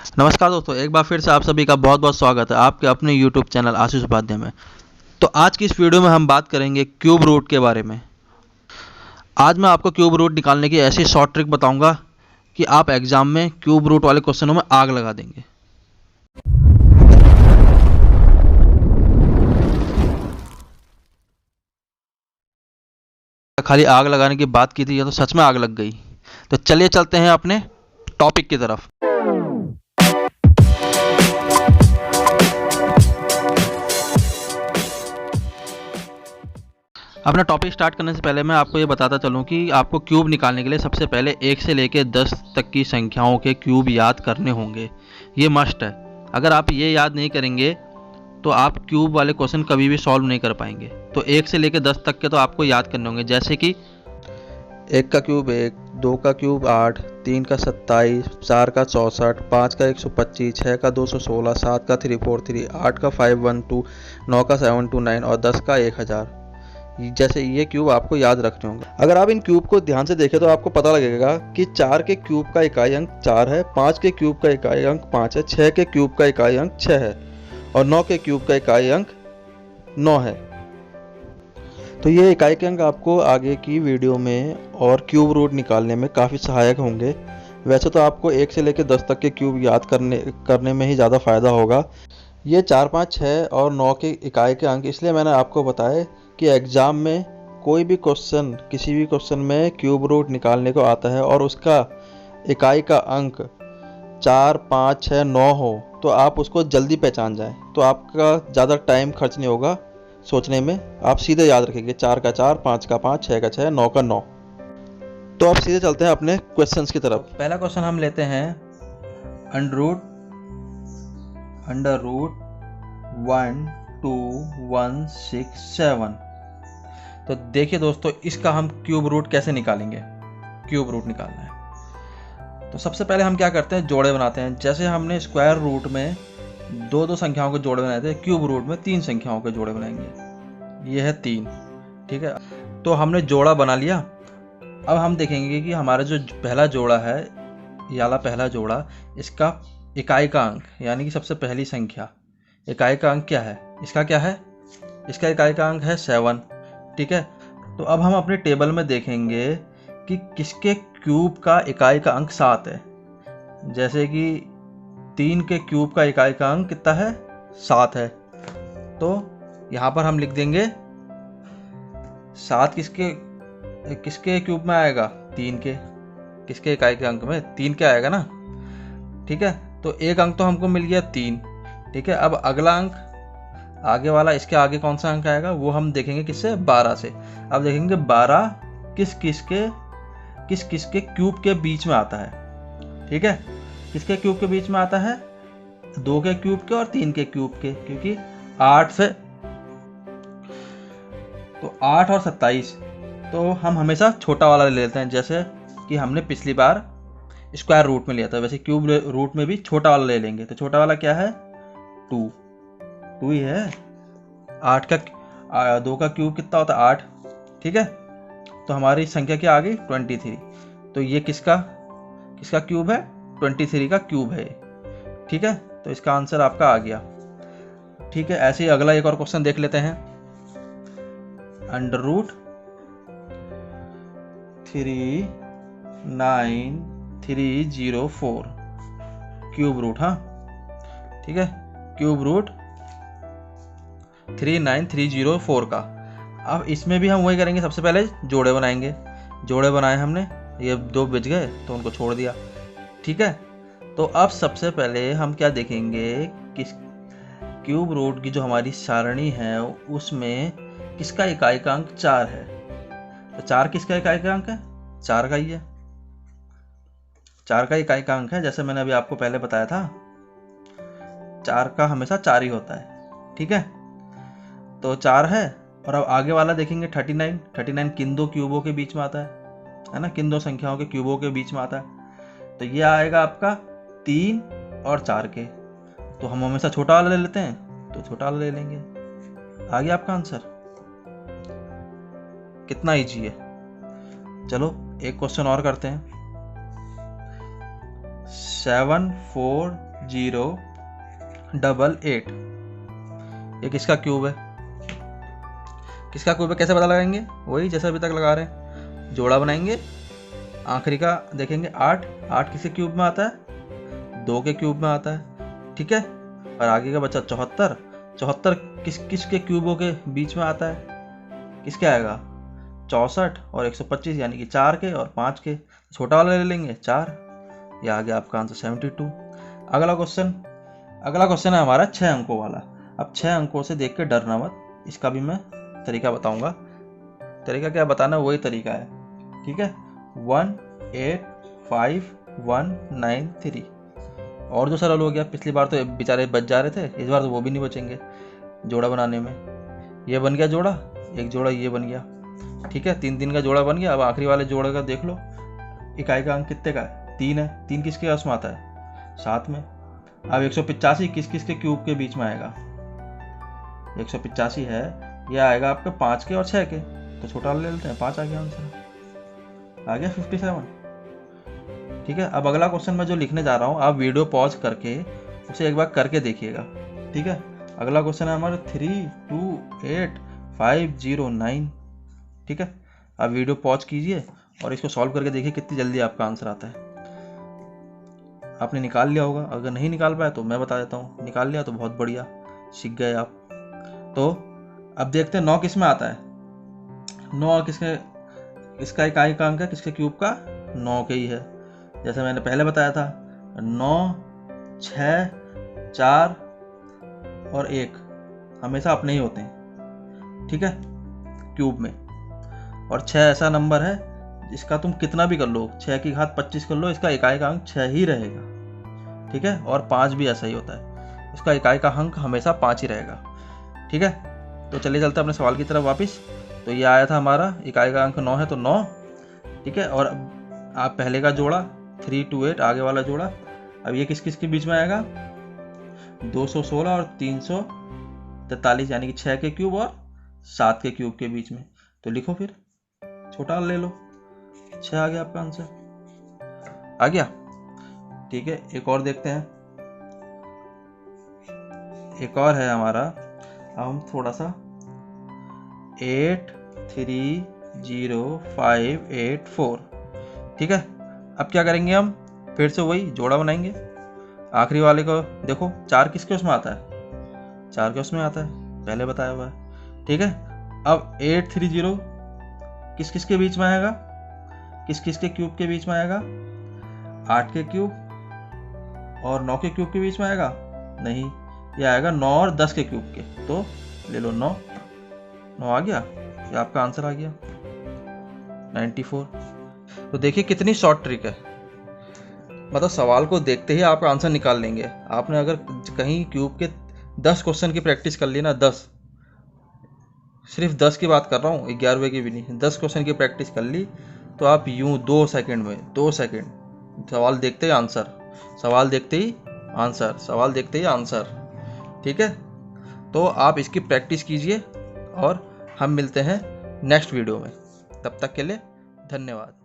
नमस्कार दोस्तों, एक बार फिर से आप सभी का बहुत बहुत स्वागत है आपके अपने यूट्यूब चैनल आशीष उपाध्याय में। तो आज की इस वीडियो में हम बात करेंगे क्यूब रूट के बारे में। आज मैं आपको क्यूब रूट निकालने की ऐसी शॉर्ट ट्रिक बताऊंगा कि आप एग्जाम में क्यूब रूट वाले क्वेश्चनों में आग लगा देंगे। खाली आग लगाने की बात की थी, ये तो सच में आग लग गई। तो चलिए चलते हैं अपने टॉपिक की तरफ। अपना टॉपिक स्टार्ट करने से पहले मैं आपको ये बताता चलूँ कि आपको क्यूब निकालने के लिए सबसे पहले 1 से लेकर 10 तक की संख्याओं के क्यूब याद करने होंगे। ये मस्ट है। अगर आप ये याद नहीं करेंगे तो आप क्यूब वाले क्वेश्चन कभी भी सॉल्व नहीं कर पाएंगे। तो 1 से लेकर 10 तक के तो आपको याद करने होंगे, जैसे कि 1 का क्यूब 1, 2 का क्यूब 8, 3 का 27, 4 का 64, 5 का 125, 6 का 216, 7 का 343, 8 का 512, 9 का 729 और 10 का 1000। जैसे ये क्यूब आपको याद रखने होंगे। अगर आप इन क्यूब को ध्यान से देखें तो आपको पता लगेगा कि 4 के क्यूब का इकाई अंक 4 है, 5 के क्यूब का इकाई अंक 5 है, 6 के क्यूब का इकाई अंक 6 है और 9 के क्यूब का इकाई अंक 9 है। तो ये इकाई के अंक आपको आगे की वीडियो में और क्यूब रूट निकालने में काफ़ी सहायक होंगे। वैसे तो आपको 1 से लेकर 10 तक के क्यूब याद करने में ही ज़्यादा फ़ायदा होगा। ये 4, 5, 6 और 9 के इकाई के अंक इसलिए मैंने आपको बताया कि एग्ज़ाम में कोई भी क्वेश्चन किसी भी क्वेश्चन में क्यूब रूट निकालने को आता है और उसका इकाई का अंक 4, 5, 6, 9 हो तो आप उसको जल्दी पहचान जाएं, तो आपका ज़्यादा टाइम खर्च नहीं होगा सोचने में। आप सीधे याद रखेंगे 4 का 4, 5 का 5, 6 का 6, 9 का 9। तो अब सीधे चलते हैं अपने क्वेश्चंस की तरफ। पहला क्वेश्चन हम लेते हैं अंडर रूट 1, 2, 1, 6, 7। तो देखिए दोस्तों, इसका हम क्यूब रूट कैसे निकालेंगे। क्यूब रूट निकालना है तो सबसे पहले हम क्या करते हैं, जोड़े बनाते हैं। जैसे हमने स्क्वायर रूट में दो संख्याओं के जोड़े बनाए थे, क्यूब रूट में 3 संख्याओं के जोड़े बनाएंगे। ये है 3, ठीक है। तो हमने जोड़ा बना लिया। अब हम देखेंगे कि हमारा जो पहला जोड़ा है, ये वाला पहला जोड़ा, इसका इकाई का अंक यानी कि सबसे पहली संख्या, इकाई का अंक क्या है, इसका क्या है, इसका इकाई का अंक है 7, ठीक है। तो अब हम अपने टेबल में देखेंगे कि किसके क्यूब का इकाई का अंक 7 है। जैसे कि 3 के क्यूब का इकाई का अंक कितना है, 7 है। तो यहाँ पर हम लिख देंगे 7 किसके क्यूब में आएगा, 3 के। किसके इकाई के अंक में 3 के आएगा ना, ठीक है। तो एक अंक तो हमको मिल गया 3, ठीक है। अब अगला अंक, आगे वाला, इसके आगे कौन सा अंक आएगा वो हम देखेंगे किससे, 12 से। अब देखेंगे 12 किस किसके क्यूब के बीच में आता है, ठीक है। किसके क्यूब के बीच में आता है, 2 के क्यूब के और 3 के क्यूब के, क्योंकि 8 से तो 8 और 27, तो हम हमेशा छोटा वाला ले लेते हैं। जैसे कि हमने पिछली बार स्क्वायर रूट में लिया था, वैसे क्यूब रूट में भी छोटा वाला ले लेंगे। तो छोटा वाला क्या है, 2 ही है। 8 का 2 का क्यूब कितना होता है, 8, ठीक है। तो हमारी संख्या क्या आ गई, 23। तो ये किसका क्यूब है, 23 का क्यूब है, ठीक है। तो इसका आंसर आपका आ गया, ठीक है। ऐसे ही अगला एक और क्वेश्चन देख लेते हैं। अंडर रूट 39304 क्यूब रूट, हाँ ठीक है, क्यूब रूट 39304 का। अब इसमें भी हम वही करेंगे, सबसे पहले जोड़े बनाएंगे। जोड़े बनाए हमने, ये 2 बच गए तो उनको छोड़ दिया, ठीक है। तो अब सबसे पहले हम क्या देखेंगे, किस क्यूब रूट की जो हमारी सारणी है उसमें किसका इकाई का अंक 4 है। तो 4 किसका इकाई का अंक है, 4 का ही है। 4 का इकाई का अंक है, जैसे मैंने अभी आपको पहले बताया था, 4 का हमेशा 4 ही होता है, ठीक है। तो 4 है। और अब आगे वाला देखेंगे 39 किन 2 क्यूबों के बीच में आता है ना, किन 2 संख्याओं के क्यूबों के बीच में आता है। तो ये आएगा आपका 3 और 4 के। तो हम हमेशा छोटा वाला ले लेते हैं, तो छोटा वाला ले लेंगे। आ गया आपका आंसर। कितना इजी है। चलो एक क्वेश्चन और करते हैं। 7, 4, 5088। ये किसका क्यूब है? किसका क्यूब है कैसे पता लगाएंगे? वही जैसा अभी तक लगा रहे हैं, जोड़ा बनाएंगे, आखिरी का देखेंगे 8, 8 किसके क्यूब में आता है? 2 के क्यूब में आता है, ठीक है। और आगे का बचा 74, 74 किसके क्यूबों के बीच में आता है? किसके आएगा? 64 और 125, यानी कि 4 के और 5 के। छोटा वाला ले लेंगे 4, ये आ गया आपका आंसर 72। अगला क्वेश्चन है हमारा 6 अंकों वाला। अब 6 अंकों से देख के डरना मत, इसका भी मैं तरीका बताऊंगा। तरीका क्या बताना, वही तरीका है, ठीक है। 185193। और जो सरल हो गया, पिछली बार तो बेचारे बच जा रहे थे, इस बार तो वो भी नहीं बचेंगे जोड़ा बनाने में। ये बन गया जोड़ा, एक जोड़ा ये बन गया, ठीक है। 3 का जोड़ा बन गया। अब आखिरी वाले जोड़े का देख लो, इकाई का अंक कितने का है? 3 है। 3 किसके उसमें आता है? 7 में। अब 185 किस के क्यूब के बीच में आएगा? 185 है, यह आएगा आपके 5 के और 6 के, तो छोटा ले लेते हैं, 5 आ गया आंसर, आ गया 57, ठीक है। अब अगला क्वेश्चन मैं जो लिखने जा रहा हूँ, आप वीडियो पॉज करके उसे एक बार करके देखिएगा, ठीक है। अगला क्वेश्चन है हमारा 328509, ठीक है। आप वीडियो पॉज कीजिए और इसको सॉल्व करके देखिए कितनी जल्दी आपका आंसर आता है। आपने निकाल लिया होगा, अगर नहीं निकाल पाया तो मैं बता देता हूँ, निकाल लिया तो बहुत बढ़िया, सीख गए आप। तो अब देखते हैं 9 किस में आता है। 9 किसका इकाई का अंक है? किसके क्यूब का? 9 के ही है, जैसे मैंने पहले बताया था। 9, 6, 4 और 1 हमेशा अपने ही होते हैं, ठीक है, क्यूब में। और 6 ऐसा नंबर है जिसका तुम कितना भी कर लो, 6 की घात 25 कर लो, इसका इकाई का अंक 6 ही रहेगा, ठीक है। और 5 भी ऐसा ही होता है, इसका इकाई का अंक हमेशा 5 ही रहेगा, ठीक है। तो चलिए चलते अपने सवाल की तरफ वापस। तो ये आया था हमारा, इकाई का अंक 9 है तो 9, ठीक है। और अब आप पहले का जोड़ा 328, आगे वाला जोड़ा, अब ये किस के बीच में आएगा? 216 और 343, यानी कि 6 के क्यूब और 7 के क्यूब के बीच में। तो लिखो फिर, छोटा ले लो, 6 आ गया आपका आंसर, आ गया, ठीक है। एक और देखते हैं, एक और है हमारा, हम थोड़ा सा 830584, ठीक है। अब क्या करेंगे हम? फिर से वही जोड़ा बनाएंगे, आखिरी वाले को देखो, 4 किसके उसमें आता है? 4 के उसमें आता है, पहले बताया हुआ है, ठीक है। अब 830 किस के बीच में आएगा? किस के क्यूब के बीच में आएगा? 8 के क्यूब और 9 के क्यूब के बीच में आएगा? नहीं, ये आएगा 9 और 10 के क्यूब के, तो ले लो 9 आ गया, ये आपका आंसर आ गया 94। तो देखिए कितनी शॉर्ट ट्रिक है, मतलब सवाल को देखते ही आप आंसर निकाल लेंगे। आपने अगर कहीं क्यूब के 10 क्वेश्चन की प्रैक्टिस कर ली ना, 10, सिर्फ 10 की बात कर रहा हूँ, 11वें की भी नहीं, 10 क्वेश्चन की प्रैक्टिस कर ली, तो आप यूं 2 सेकंड में, 2 सेकंड, सवाल देखते ही आंसर, सवाल देखते ही आंसर, सवाल देखते ही आंसर, ठीक है। तो आप इसकी प्रैक्टिस कीजिए और हम मिलते हैं नेक्स्ट वीडियो में, तब तक के लिए धन्यवाद।